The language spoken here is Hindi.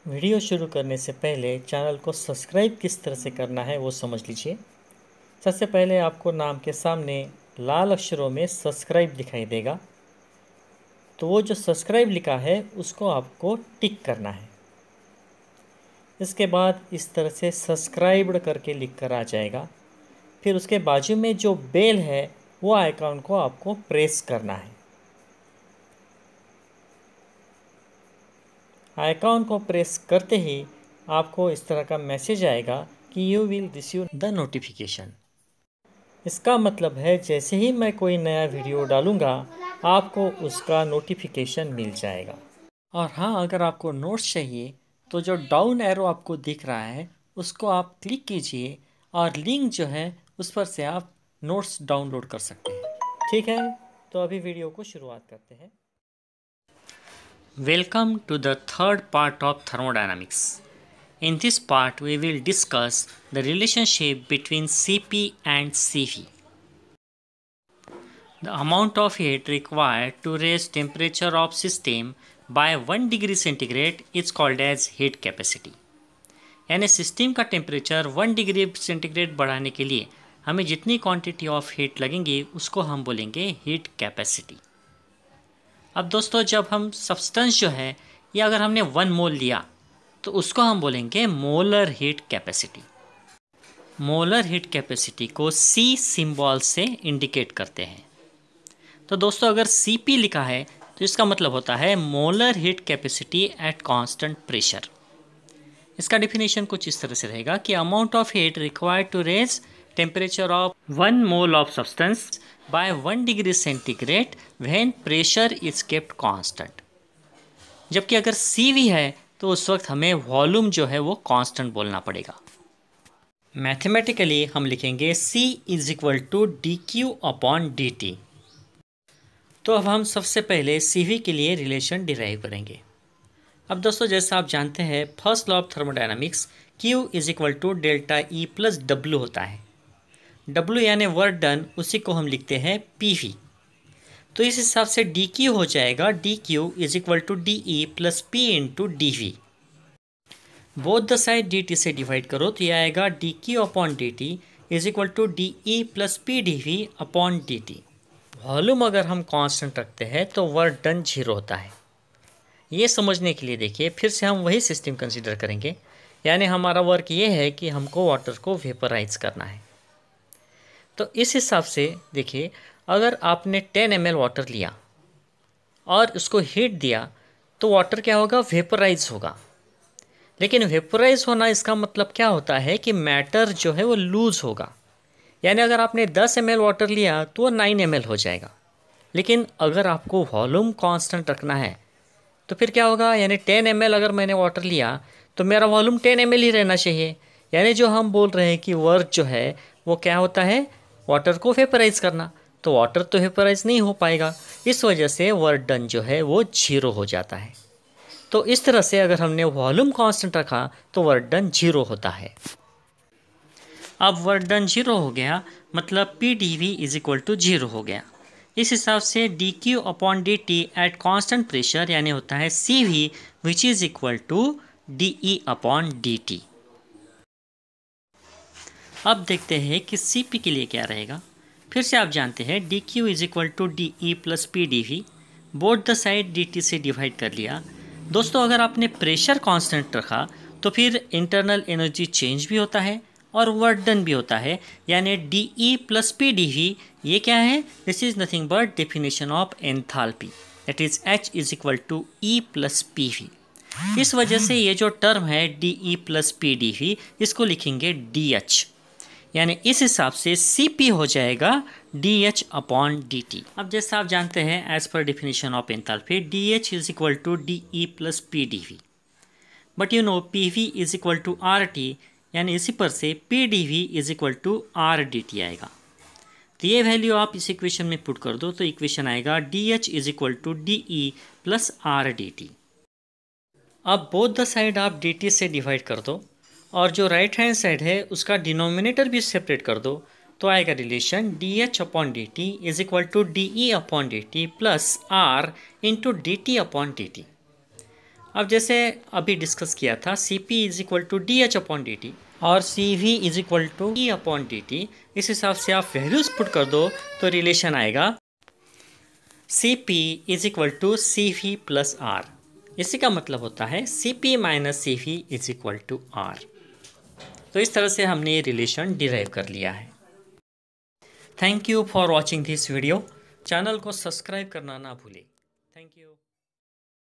वीडियो शुरू करने से पहले चैनल को सब्सक्राइब किस तरह से करना है वो समझ लीजिए। सबसे पहले आपको नाम के सामने लाल अक्षरों में सब्सक्राइब दिखाई देगा, तो वो जो सब्सक्राइब लिखा है उसको आपको टिक करना है। इसके बाद इस तरह से सब्सक्राइब्ड करके लिख कर आ जाएगा। फिर उसके बाजू में जो बेल है वो आइकॉन को आपको प्रेस करना है। आइकॉन को प्रेस करते ही आपको इस तरह का मैसेज आएगा कि you will receive the notification. इसका मतलब है जैसे ही मैं कोई नया वीडियो डालूंगा आपको उसका नोटिफिकेशन मिल जाएगा। और हाँ, अगर आपको नोट्स चाहिए तो जो डाउन एरो आपको दिख रहा है उसको आप क्लिक कीजिए और लिंक जो है उस पर से आप नोट्स डाउनलोड कर सकते हैं। ठीक है, तो अभी वीडियो को शुरुआत करते हैं। Welcome to the third part of thermodynamics. In this part, we will discuss the relationship between Cp and Cv. The amount of heat required to raise temperature of system by 1 degree centigrade is called as heat capacity. यानी सिस्टम का टेम्परेचर 1 डिग्री सेंटीग्रेड बढ़ाने के लिए हमें जितनी क्वांटिटी ऑफ हीट लगेंगी उसको हम बोलेंगे हीट कैपेसिटी। अब दोस्तों, जब हम सब्सटेंस जो है या अगर हमने 1 मोल लिया तो उसको हम बोलेंगे molar heat capacity. Molar heat capacity को C सिंबल से इंडिकेट करते हैं। तो दोस्तों, अगर Cp लिखा है तो इसका मतलब होता है molar heat capacity at constant pressure. इसका डेफिनेशन कुछ इस तरह से रहेगा कि amount of heat required to raise temperature of 1 mole of substance by 1 degree centigrade when pressure is kept constant. जबकि अगर Cv है तो उस वक्त हमें वॉल्यूम जो है वो कांस्टेंट बोलना पड़ेगा। मैथमेटिकली हम लिखेंगे C is equal to dQ upon dt। तो अब हम सबसे पहले Cv के लिए रिलेशन डिराइव करेंगे। अब दोस्तों, जैसा आप जानते हैं first law of thermodynamics Q is equal to delta E plus W होता है। W यानी वर्क डन, उसी को हम लिखते हैं PV। तो इस हिसाब से dQ हो जाएगा dQ is equal to dE plus P into dV। Both the side dt से डिवाइड करो तो ये आएगा dQ upon dt is equal to dE plus P dV upon dt। Volume अगर हम कांस्टेंट रखते हैं तो वर्क डन 0 होता है। ये समझने के लिए देखिए फिर से हम वही सिस्टम कंसीडर करेंगे, यानी हमारा वर्क ये है कि हमको वाटर को वेपराइज करना है। तो इस हिसाब से देखिए, अगर आपने 10 ml वाटर लिया और उसको हीट दिया तो वाटर क्या होगा, वेपराइज होगा। लेकिन वेपराइज होना इसका मतलब क्या होता है कि मैटर जो है वो लूज़ होगा। यानी अगर आपने 10 ml वाटर लिया तो वो 9 ml हो जाएगा। लेकिन अगर आपको वॉल्यूम कांस्टेंट रखना है तो फिर क्या होगा, यानी 10 ml अगर मैंने वाटर लिया तो मेरा वॉल्यूम 10 ml ही रहना चाहिए। यानी जो हम बोल रहे हैं कि वर्क जो है वो क्या होता है, वाटर को वेपराइज करना। तो वाटर तो वेपराइज नहीं हो पाएगा, इस वजह से वर्क डन जो है वो 0 हो जाता है। तो इस तरह से अगर हमने वॉल्यूम कांस्टेंट रखा तो वर्क डन 0 होता है। अब वर्क डन 0 हो गया मतलब P dV is equal to 0 हो गया। इस हिसाब से dQ upon dt at constant pressure यानी होता है Cv which is equal to dE upon dt। अब देखते हैं कि Cp के लिए क्या रहेगा। फिर से आप जानते हैं dQ is equal to dE plus P dV। Both the side dt से डिवाइड कर लिया। दोस्तों, अगर आपने प्रेशर कांस्टेंट रखा तो फिर इंटरनल एनर्जी चेंज भी होता है और वर्क डन भी होता है, यानी dE प्लस P dV। ये क्या है, this is nothing but definition of enthalpy, that is H is equal to E plus PV। इस वजह से ये जो टर्म है dE प्लस P dV इसको लिखेंगे DH। यानी इस हिसाब से Cp हो जाएगा DH अपॉन dt। अब जैसा आप जानते हैं as per definition of enthalpy DH is equal to dE plus P dV। But you know PV is equal to RT, यानी इसी पर से P dV is equal to R dt आएगा। तो ये वैल्यू आप इस इक्वेशन में पुट कर दो तो इक्वेशन आएगा DH is equal to DE plus R dt। अब बोथ द साइड आप dt से डिवाइड कर दो और जो राइट हैंड साइड है उसका डिनोमिनेटर भी सेपरेट कर दो तो आएगा relation DH upon dt is equal to DE upon dt plus R into dt upon dt। अब जैसे अभी डिस्कस किया था Cp is equal to D H upon D T और Cv is equal to E upon D T, इस हिसाब से आप वैल्यूज पुट कर दो तो रिलेशन आएगा Cp is equal to Cv plus R। इसी का मतलब होता है Cp minus Cv is equal to R। तो इस तरह से हमने ये रिलेशन डिराइव कर लिया है। Thank you for watching this video. Channel को सब्सक्राइब करना ना भूलें। Thank you.